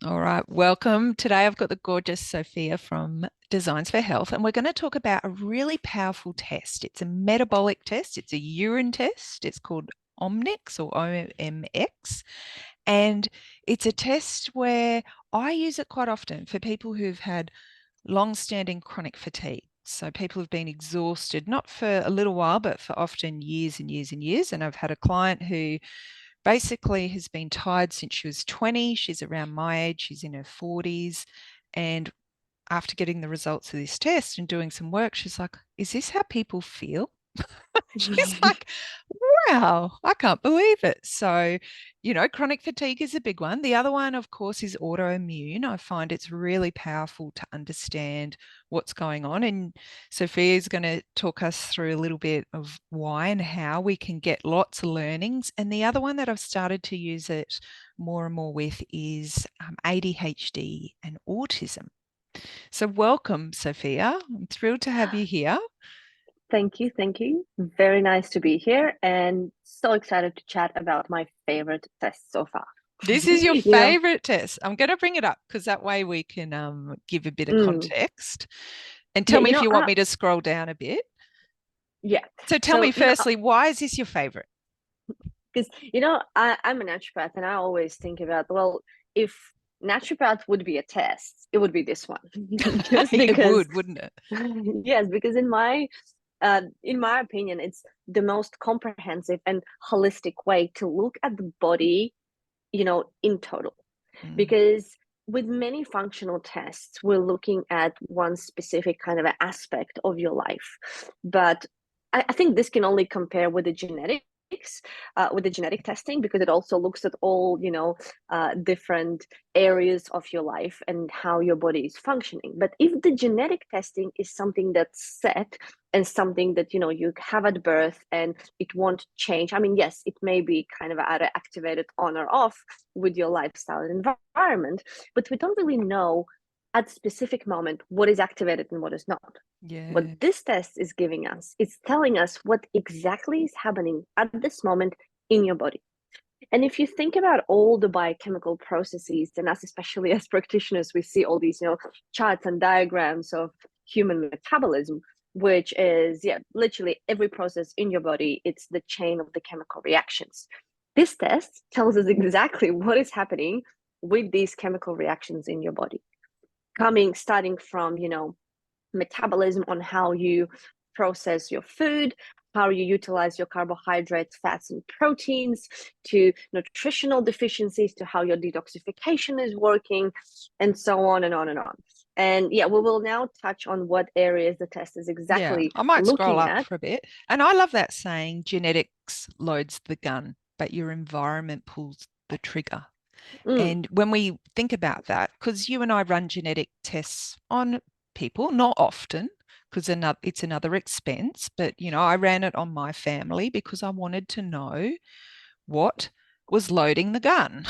All right, welcome. Today I've got the gorgeous Sophia from Designs for Health, and we're going to talk about a really powerful test. It's a metabolic test, it's a urine test. It's called Omnix or OMX, and it's a test where I use it quite often for people who've had long-standing chronic fatigue. So people have been exhausted, not for a little while, but for often years and years and years. And I've had a client who basically has been tired since she was 20. She's around my age, she's in her 40s. And after getting the results of this test and doing some work, she's like, is this how people feel? She's like, wow, I can't believe it. So, chronic fatigue is a big one. The other one, of course, is autoimmune. I find it's really powerful to understand what's going on. And Sophia is going to talk us through a little bit of why and how we can get lots of learnings. And the other one that I've started to use it more and more with is ADHD and autism. So, welcome, Sophia. I'm thrilled to have you here. Thank you. Thank you. Very nice to be here and so excited to chat about my favorite test so far. This is your You know, favorite test. I'm going to bring it up because that way we can give a bit of mm, context. And tell yeah, me if you want me to scroll down a bit. yeah. So tell me So, firstly, why is this your favorite? because, I'm a naturopath and I always think about, well, if naturopath would be a test, it would be this one. Just It because, would, wouldn't it? yes, because in my opinion, it's the most comprehensive and holistic way to look at the body, in total. Mm, Because with many functional tests, we're looking at one specific kind of aspect of your life. But I think this can only compare with the genetics. With the genetic testing, because it also looks at all different areas of your life and how your body is functioning. But if the genetic testing is something that's set and something that you have at birth and it won't change, I mean, yes, it may be kind of either activated on or off with your lifestyle and environment, but we don't really know at specific moment what is activated and what is not. What yeah. this test is giving us, it's telling us what exactly is happening at this moment in your body. And if you think about all the biochemical processes, then us, especially as practitioners, we see all these, charts and diagrams of human metabolism, which is, yeah, literally every process in your body. It's the chain of the chemical reactions. This test tells us exactly what is happening with these chemical reactions in your body, starting from, metabolism on how you process your food, how you utilize your carbohydrates, fats, and proteins, to nutritional deficiencies, to how your detoxification is working, and so on and on and on. And yeah, we will now touch on what areas the test is Yeah, exactly I might scroll looking up at. for a bit. And I love that saying, genetics loads the gun, but your environment pulls the trigger. Mm, And when we think about that, because you and I run genetic tests on people, not often, because it's another expense, but I ran it on my family because I wanted to know what was loading the gun,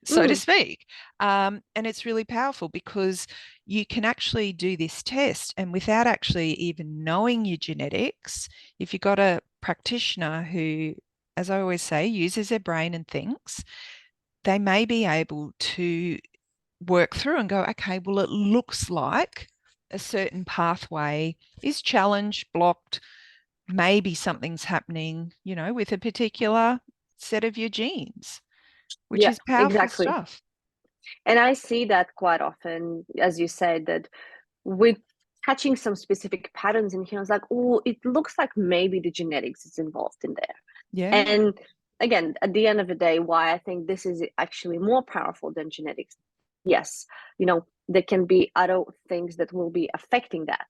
so to mm, speak. And it's really powerful because you can actually do this test, and without actually even knowing your genetics, if you've got a practitioner who, as I always say, uses their brain and thinks, they may be able to work through and go, okay, well, it looks like a certain pathway is challenged, blocked, maybe something's happening, with a particular set of your genes, which yeah, is powerful exactly. stuff. And I see that quite often, as you said, that with catching some specific patterns in here, I was like, oh, it looks like maybe the genetics is involved in there. Yeah. And again, at the end of the day, why I think this is actually more powerful than genetics. Yes, there can be other things that will be affecting that,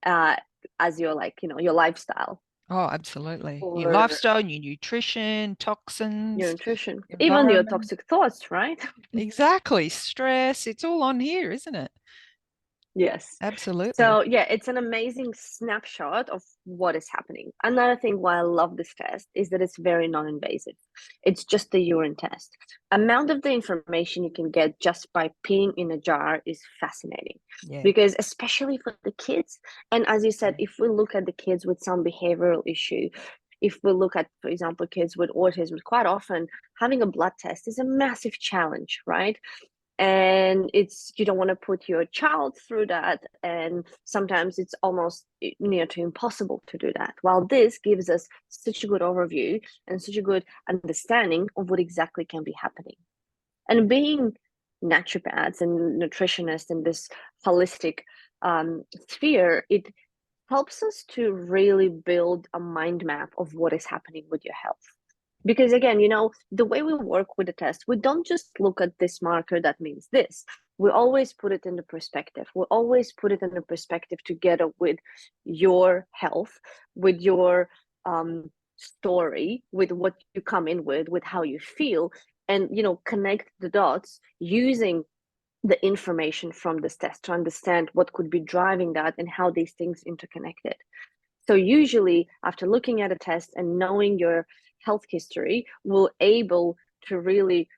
uh, as your, like, your lifestyle Oh, absolutely. Your or lifestyle, your nutrition, your toxins, nutrition, even your environment. toxic thoughts, right? Exactly. Stress. It's all on here, isn't it? Yes. Absolutely. So yeah, it's an amazing snapshot of what is happening. Another thing why I love this test is that it's very non-invasive. It's just a urine test. Amount of the information you can get just by peeing in a jar is fascinating, Yeah. because especially for the kids, and as you said, if we look at the kids with some behavioral issue, if we look at, for example, kids with autism, quite often having a blood test is a massive challenge, right? And it's, you don't want to put your child through that, and sometimes it's almost near to impossible to do that, while this gives us such a good overview and such a good understanding of what exactly can be happening. And being naturopaths and nutritionists in this holistic sphere, it helps us to really build a mind map of what is happening with your health. Because again, the way we work with the test, we don't just look at this marker that means this. We always put it into perspective. We always put it into perspective together with your health, with your story, with what you come in with how you feel, and connect the dots using the information from this test to understand what could be driving that and how these things interconnected. So usually after looking at a test and knowing your health history, we're able to really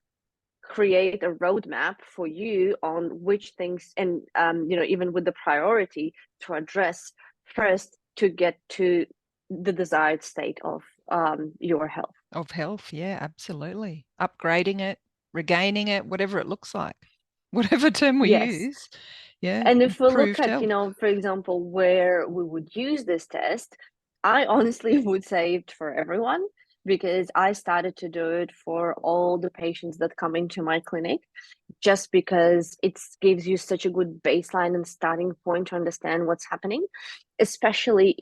create a roadmap for you on which things, and even with the priority to address first to get to the desired state of your health. Of health, yeah, absolutely. Upgrading it, regaining it, whatever it looks like, whatever term we Yes. use. Yeah, And if we look improved at, health. for example, where we would use this test, I honestly would say it for everyone, because I started to do it for all the patients that come into my clinic, just because it gives you such a good baseline and starting point to understand what's happening, especially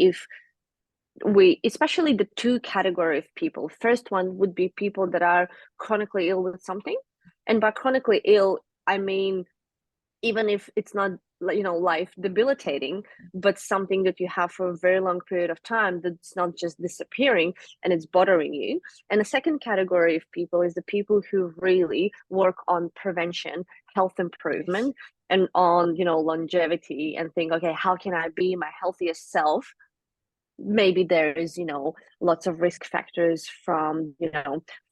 especially the two category of people. First one would be people that are chronically ill with something. And by chronically ill, I mean, even if it's not life debilitating, but something that you have for a very long period of time that's not just disappearing and it's bothering you. And the second category of people is the people who really work on prevention, health Yes. improvement, and on longevity, and think, okay, how can I be my healthiest self? Maybe there is lots of risk factors from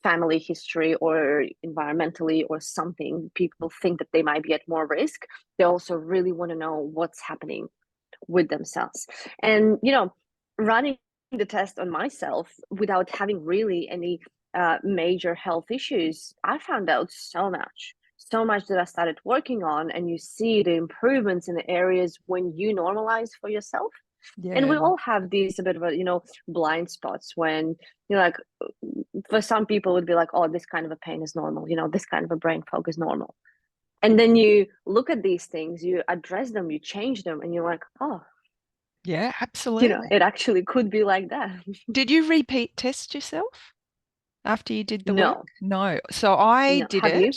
family history or environmentally or something. People think that they might be at more risk. They also really want to know what's happening with themselves. And running the test on myself without having really any major health issues, I found out so much that I started working on. And you see the improvements in the areas when you normalize for yourself. And we Yeah. all have these a bit of a blind spots when like, for some people it would be like, oh, this kind of a pain is normal, this kind of a brain fog is normal. And then you look at these things, you address them, you change them, and you're like, oh, Yeah, absolutely. it actually could be like that. Did you repeat test yourself after you did the work? No. No. So I No, did have it. you?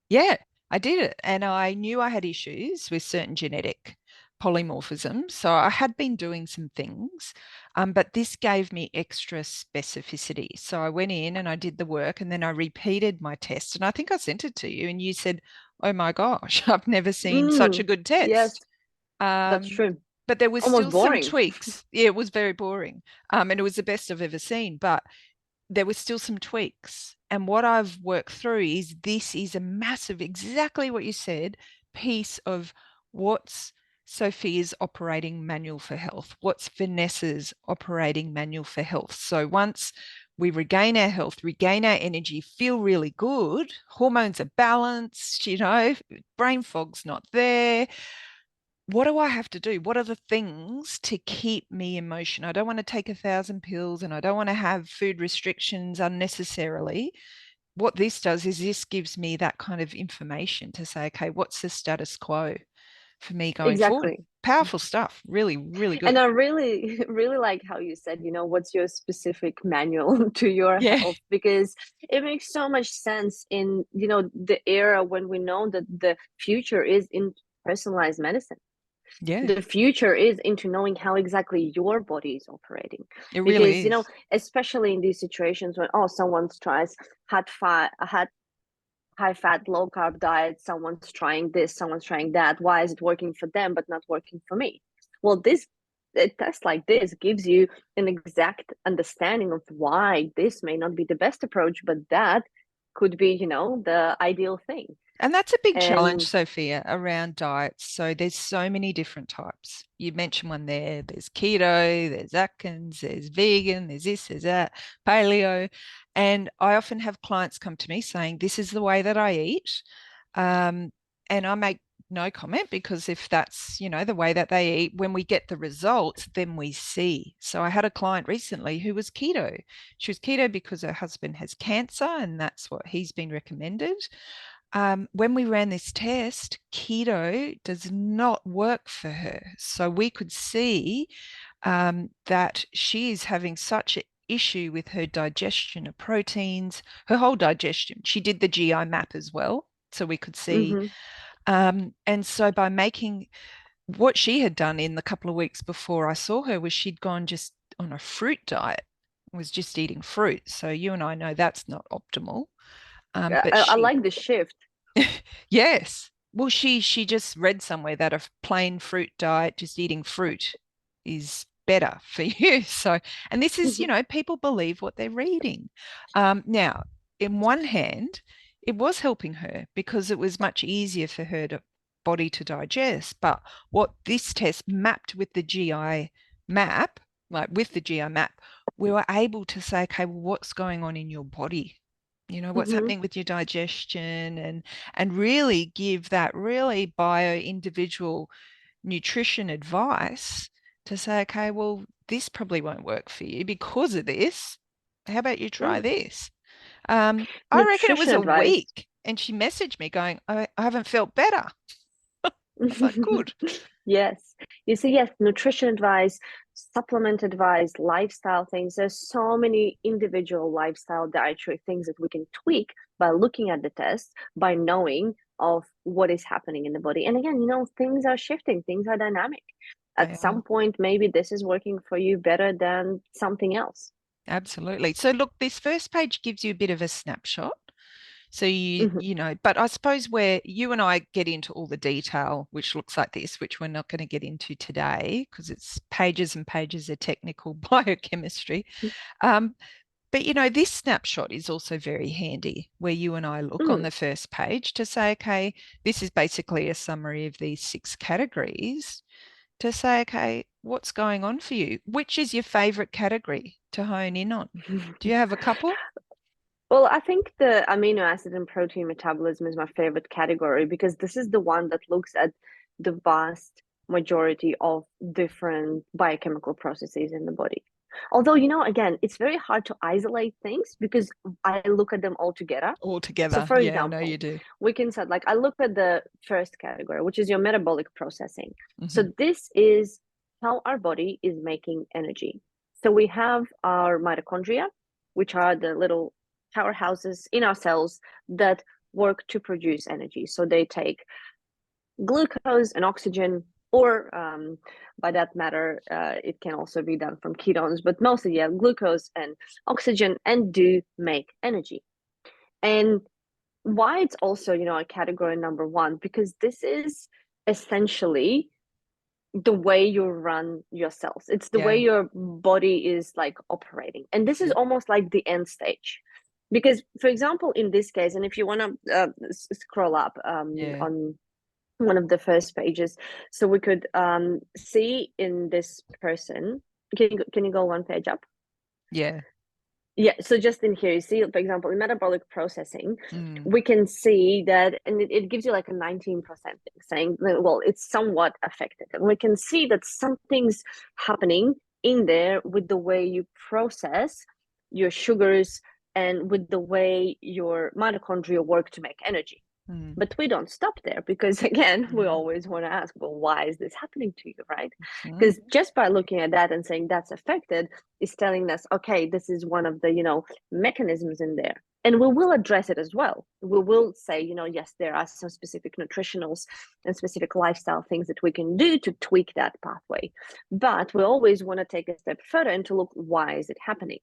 Yeah, I did it. And I knew I had issues with certain genetic polymorphisms. So I had been doing some things, but this gave me extra specificity. So I went in and I did the work, and then I repeated my test. And I think I sent it to you, and you said, oh my gosh, I've never seen such a good Yes, test. that's Um, true. but there was Almost still some boring. tweaks. Yeah, it was very boring. And it was the best I've ever seen. But there was still some tweaks. And what I've worked through is this is a massive, exactly what you said, piece of what's Sophia's operating manual for health, what's Vanessa's operating manual for health. So once we regain our health, regain our energy, feel really good, hormones are balanced, brain fog's not there, what do I have to do? What are the things to keep me in motion? I don't want to take 1,000 pills, and I don't want to have food restrictions unnecessarily. What this does is this gives me that kind of information to say, okay, what's the status quo for me going forward? Exactly. Powerful stuff. Really, really good. And I really, really like how you said, what's your specific manual to your Yeah. health, because it makes so much sense in, the era when we know that the future is in personalized medicine. Yeah. The future is into knowing how exactly your body is operating. It Because, really is. especially in these situations when, oh, someone tries high fat, low carb diet, someone's trying this, someone's trying that. Why is it working for them but not working for me? Well, a test like this gives you an exact understanding of why this may not be the best approach, but that could be, the ideal thing. And that's a big challenge, And Sophia, around diets. So there's so many different types. You mentioned one there. There's keto, there's Atkins, there's vegan, there's this, there's that, paleo. And I often have clients come to me saying, this is the way that I eat. And I make no comment, because if that's, the way that they eat, when we get the results, then we see. So I had a client recently who was keto. She was keto because her husband has cancer, and that's what he's been recommended. When we ran this test, keto does not work for her. So we could see that she is having such an issue with her digestion of proteins, her whole digestion. She did the GI map as well, so we could see. mm-hmm, And so by making, what she had done in the couple of weeks before I saw her was she'd gone just on a fruit diet, was just eating fruit. So you and I know that's not optimal. But I she, like the shift. yes. Well, she just read somewhere that a plain fruit diet, just eating fruit, is better for you. So, and this is, people believe what they're reading. Now, in one hand, it was helping her because it was much easier for her body to digest. But what this test mapped with the GI map, like with the GI map, we were able to say, okay, well, what's going on in your body? What's Mm-hmm. happening with your digestion, and really give that really bio individual nutrition advice to say, okay, well, this probably won't work for you because of this. How about you try Mm. this? I reckon it was Nutrition a advice. week, and she messaged me going, I haven't felt better. I was like, good. Yes. You see, yes, nutrition advice, supplement advice, lifestyle things. There's so many individual lifestyle dietary things that we can tweak by looking at the test, by knowing of what is happening in the body. And again, things are shifting, things are dynamic. They At are. some point, maybe this is working for you better than something else. Absolutely. So look, this first page gives you a bit of a snapshot. So Mhm. but I suppose where you and I get into all the detail, which looks like this, which we're not going to get into today because it's pages and pages of technical biochemistry. Um, but this snapshot is also very handy where you and I look on Mm. the first page to say, okay, this is basically a summary of these 6 categories, to say, okay, what's going on for you? Which is your favorite category to hone in on? Do you have a couple? Well, I think the amino acid and protein metabolism is my favorite category because this is the one that looks at the vast majority of different biochemical processes in the body. Although, again, it's very hard to isolate things because I look at them all together. All So, together. for Yeah, I know you example, do. we can say, like, I look at the first category, which is your metabolic processing. So, Hmm. this is how our body is making energy. So, we have our mitochondria, which are the little powerhouses in our cells that work to produce energy. So they take glucose and oxygen, or by that matter, it can also be done from ketones, but mostly, yeah, glucose and oxygen, and do make energy. And why it's also, a category number one, because this is essentially the way you run your cells. It's the way Yeah. your body is like operating. And this is Yeah. almost like the end stage. Because, for example, in this case, and if you want to scroll up Yeah. on one of the first pages, so we could see in this person. Can you go one page up? Yeah. Yeah, so just in here, you see, for example, in metabolic processing, Mm. we can see that, and it gives you like a 19% saying, well, it's somewhat affected. And we can see that something's happening in there with the way you process your sugars and with the way your mitochondria work to make energy. Mm. But we don't stop there because, again, we Mm. always want to ask, well, why is this happening to you, right? Mm. Because just by looking at that and saying that's affected is telling us, okay, this is one of the, mechanisms in there. And we will address it as well. We will say, yes, there are some specific nutritionals and specific lifestyle things that we can do to tweak that pathway. But we always want to take a step further and to look, why is it happening?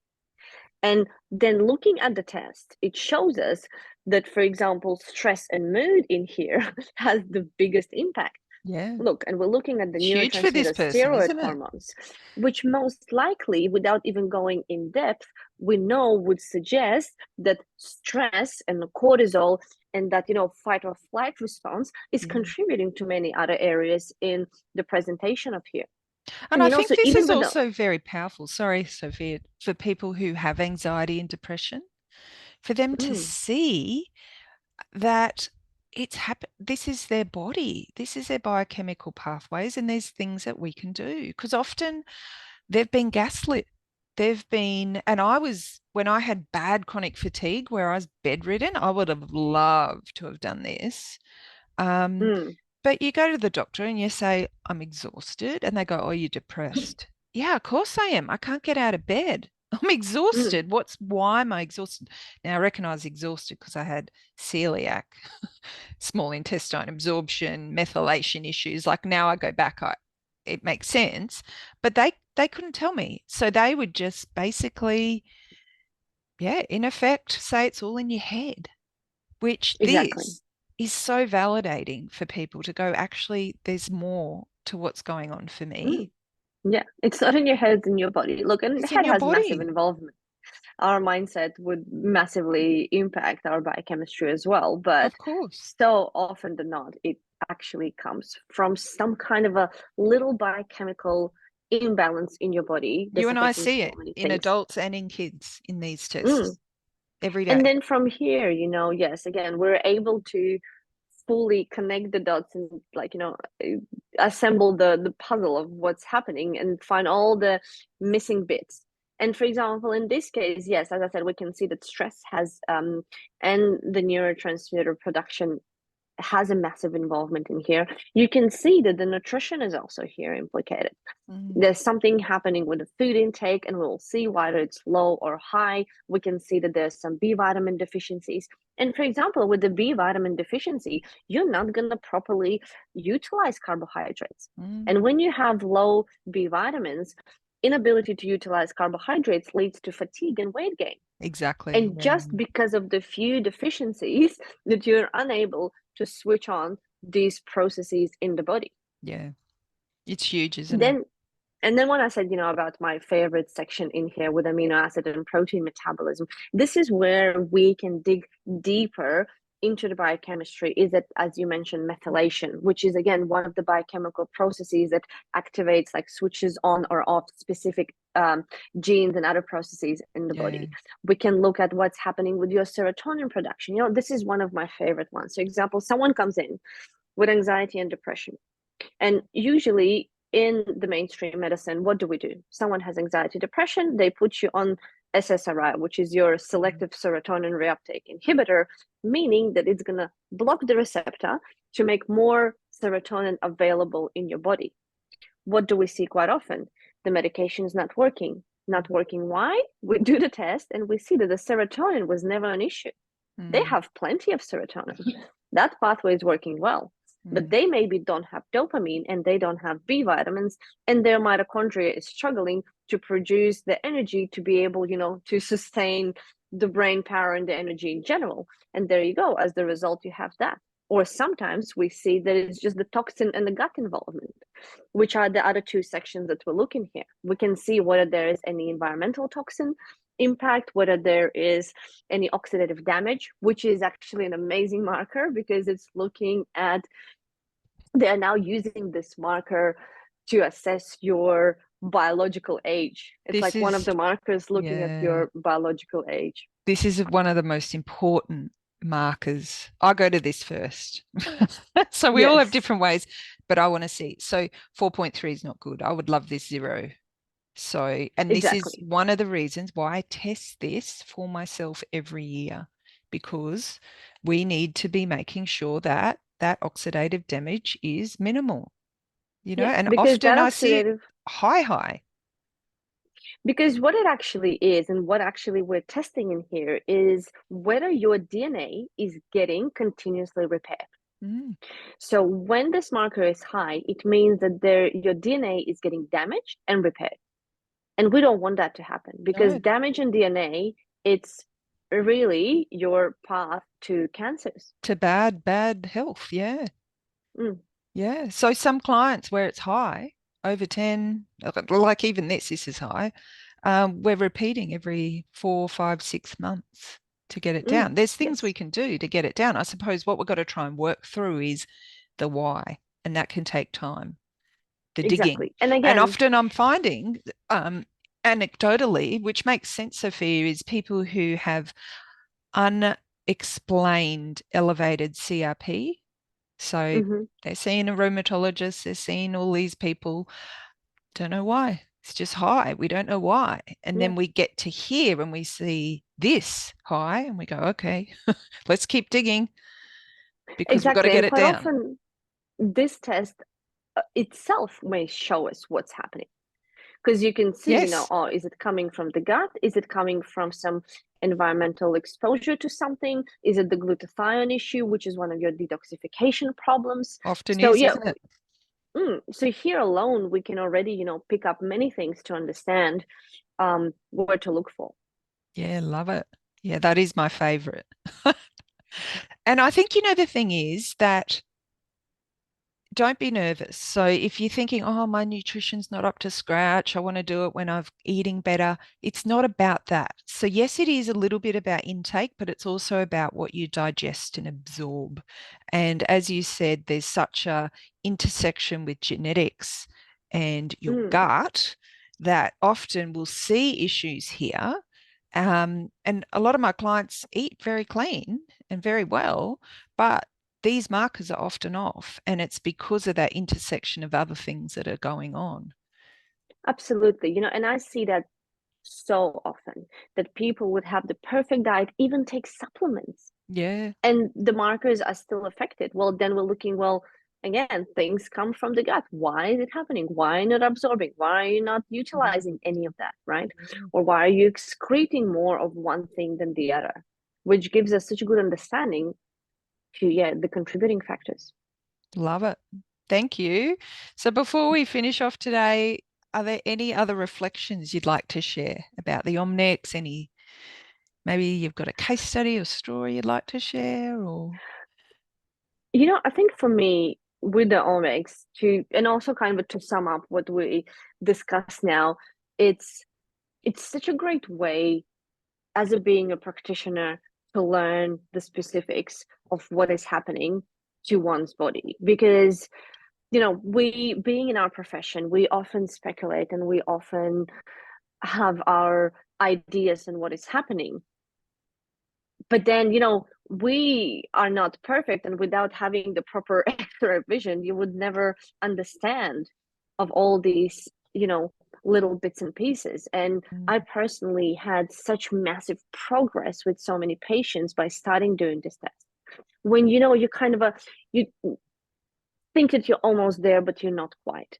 And then looking at the test, it shows us that, for example, stress and mood in here has the biggest impact. Yeah. look, and we're looking at the Huge for this neurotransmitter person, steroid isn't it? hormones, which most likely, without even going in depth, we know would suggest that stress and cortisol and that, fight or flight response is Yeah. contributing to many other areas in the presentation of here. And And I think so this even is with the also very powerful. Sorry, Sophia, for people who have anxiety and depression, for them to mm, see that this is their body, this is their biochemical pathways, and there's things that we can do. Because often they've been gaslit. They've been, and when I had bad chronic fatigue where I was bedridden, I would have loved to have done this. Um, mm, but you go to the doctor and you say, I'm exhausted. And they go, oh, you're depressed. Yeah, of course I am. I can't get out of bed. I'm mm, exhausted. Why am I exhausted? Now I reckon I was exhausted because I had celiac, small intestine absorption, methylation issues. Like now I go back, it makes sense. But they couldn't tell me. So they would just basically, yeah, in effect, say it's all in your head, which exactly. this is so validating for people to go, actually, there's more to what's going on for Mm, me. yeah, it's not in your head, it's in your body. Look, and the It's in head your has massive body. involvement. Our mindset would massively impact our biochemistry as well. But Of course. so often than not, it actually comes from some kind of a little biochemical imbalance in your body You that's and I affecting see so it many in things. adults and in kids in these Mm. tests every And day. then from here, yes, again, we're able to fully connect the dots and like assemble the puzzle of what's happening and find all the missing bits. And for example, in this case, yes, as I said, we can see that stress has and the neurotransmitter production has a massive involvement in here. You can see that the nutrition is also here implicated. Mm. There's something happening with the food intake, and we'll see whether it's low or high. We can see that there's some B vitamin deficiencies. And for example, with the B vitamin deficiency, you're not going to properly utilize carbohydrates. Mm. And when you have low B vitamins, inability to utilize carbohydrates leads to fatigue and weight gain. Exactly. And Yeah. just because of the few deficiencies that you're unable to switch on these processes in the body. Yeah. It's huge, isn't it? Then and then when I said, about my favorite section in here with amino acid and protein metabolism, this is where we can dig deeper into the biochemistry. Is it, as you mentioned, methylation, which is again one of the biochemical processes that activates, like switches on or off specific genes and other processes in the Yeah. body. We can look at what's happening with your serotonin production. This is one of my favorite ones. For example, someone comes in with anxiety and depression. And usually in the mainstream medicine, what do we do? Someone has anxiety, depression, they put you on SSRI, which is your selective serotonin reuptake inhibitor, meaning that it's going to block the receptor to make more serotonin available in your body. What do we see quite often? The medication is not working. Not working. Why? We do the test and we see that the serotonin was never an issue. They Mm. have plenty of serotonin. That pathway is working well, but Mm. they maybe don't have dopamine and they don't have B vitamins, and their mitochondria is struggling to produce the energy to be able, to sustain the brain power and the energy in general. And there you go. As the result, you have that. Or sometimes we see that it's just the toxin and the gut involvement, which are the other two sections that we're looking here. We can see whether there is any environmental toxin impact, whether there is any oxidative damage, which is actually an amazing marker because it's looking at, they are now using this marker to assess your biological age. It's This like one of is, the markers looking at yeah. your biological age. This is one of the most important markers. I go to this first. So we all have Yes, different ways, but I want to see. So 4.3 is not good. I would love this 0. So, and this is exactly. one of the reasons why I test this for myself every year, because we need to be making sure that that oxidative damage is minimal, Yeah, and because often that I see it oxidative, high. because what it actually is and what actually we're testing in here is whether your DNA is getting continuously repaired. Mm, So when this marker is high, it means that your DNA is getting damaged and repaired. And we don't want that to happen because no, damage in DNA, it's really your path to cancers. to bad health. Yeah. Mm. Yeah. So some clients where it's high, over 10, like even this is high, we're repeating every 4, 5, 6 months to get it down. There's things we Yes, can do to get it down. I suppose what we've got to try and work through is the why, and that can take time, the digging. exactly. And And again, often I'm finding, anecdotally, which makes sense, Sophia, is people who have unexplained elevated CRP. So mhm, they're seeing a rheumatologist, they're seeing all these people, don't know why. It's just high. We don't know why. And yeah, then we get to here and we see this high and we go, okay, let's keep digging because we've got to exactly. get And it quite down. often, this test itself may show us what's happening. Because you can see, Yes, oh, is it coming from the gut? Is it coming from some environmental exposure to something? Is it the glutathione issue, which is one of your detoxification problems? often So is, yeah, isn't it? so here alone we can already, pick up many things to understand where to look for. Yeah, love it. Yeah, that is my favorite. And I think, the thing is that don't be nervous. So if you're thinking, oh, my nutrition's not up to scratch, I want to do it when I'm eating better, it's not about that. So yes, it is a little bit about intake, but it's also about what you digest and absorb. And as you said, there's such a intersection with genetics and your Mm, gut that often we'll see issues here. And a lot of my clients eat very clean and very well, but these markers are often off, and it's because of that intersection of other things that are going on. absolutely. And I see that so often that people would have the perfect diet, even take supplements, Yeah. and the markers are still affected. Well, then we're looking, well, again, things come from the gut. Why is it happening? Why not absorbing? Why are you not Mm. utilizing any of that, right? Mm. Or why are you excreting more of one thing than the other? Which gives us such a good understanding to, yeah, the contributing factors. Love it. Thank you. So before we finish off today, are there any other reflections you'd like to share about the Omnex? Maybe you've got a case study or story you'd like to share or I think for me, with the omics, and also kind of to sum up what we discussed now, it's it's such a great way as a being a practitioner to learn the specifics of what is happening to one's body, because we, being in our profession, we often speculate and we often have our ideas on what is happening, but then we are not perfect, and without having the proper x-ray vision you would never understand of all these little bits and pieces. And I mm, personally had such massive progress with so many patients by starting doing this test. When you kind of you think that you're almost there but you're not quite,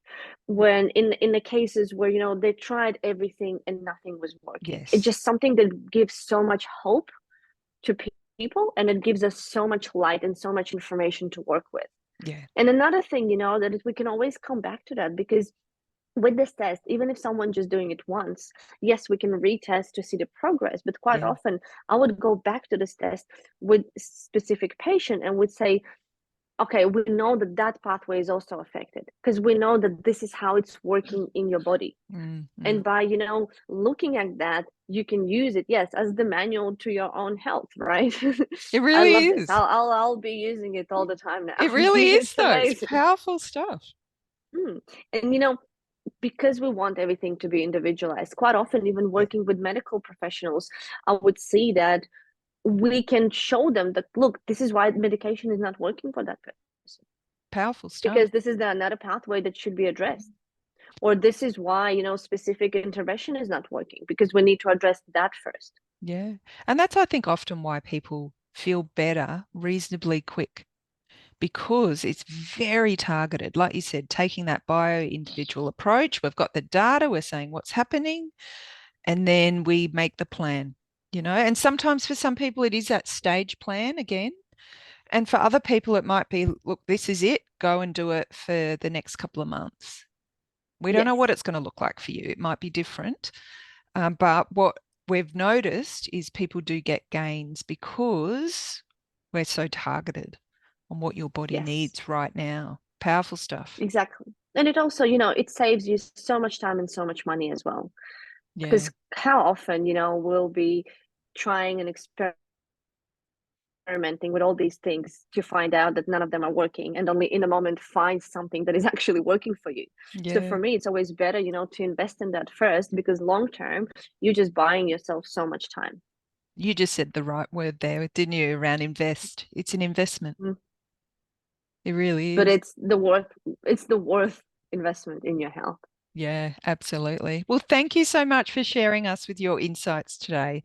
when in the cases where they tried everything and nothing was working, it's yes. just something that gives so much hope to people, and it gives us so much light and so much information to work with. Yeah. And another thing, that we can always come back to that, because with this test, even if someone just doing it once, yes, we can retest to see the progress, but quite Yeah. often I would go back to this test with specific patient and would say, okay, we know that that pathway is also affected, because we know that this is how it's working in your body. Mm, And mm. by looking at that, you can use it, yes, as the manual to your own health, right? It I really love this. is. I'll be using it all the time now. It really is It's though. It's amazing. powerful stuff. Mm. And because we want everything to be individualized, quite often even Yeah. working with medical professionals, I would see that we can show them that, look, this is why medication is not working for that person, Powerful stuff. because this is another pathway that should be addressed. Or this is why specific intervention is not working, because we need to address that first. Yeah. And that's, I think, often why people feel better reasonably quick because it's very targeted. Like you said, taking that bio individual approach, we've got the data, we're saying what's happening, and then we make the plan. And sometimes for some people, it is that stage plan again. And for other people, it might be, look, this is it, go and do it for the next couple of months. We don't know Yes, what it's going to look like for you. It might be different. But what we've noticed is people do get gains because we're so targeted on what your body yes, needs right now. Powerful stuff. Exactly. And it also, it saves you so much time and so much money as well. Yeah. Because how often, we'll be trying and experimenting with all these things to find out that none of them are working, and only in a moment find something that is actually working for you. So Yeah. for me, it's always better, to invest in that first, because long term, you're just buying yourself so much time. You just said the right word there, didn't you? Around invest. It's an investment. Mm. It really But is. it's the worth investment in your health. Yeah, absolutely. Well, thank you so much for sharing us with your insights today.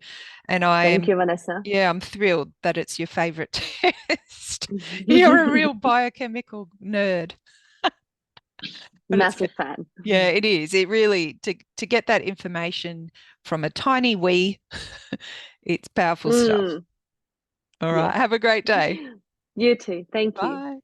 And Thank you, Vanessa. I'm thrilled that it's your favorite test. You're a real biochemical nerd. But it's Massive fan. yeah, it is. It really to get that information from a tiny wee, it's powerful stuff. Mm, All right. yes. Have a great day. You too. Thank you. Bye.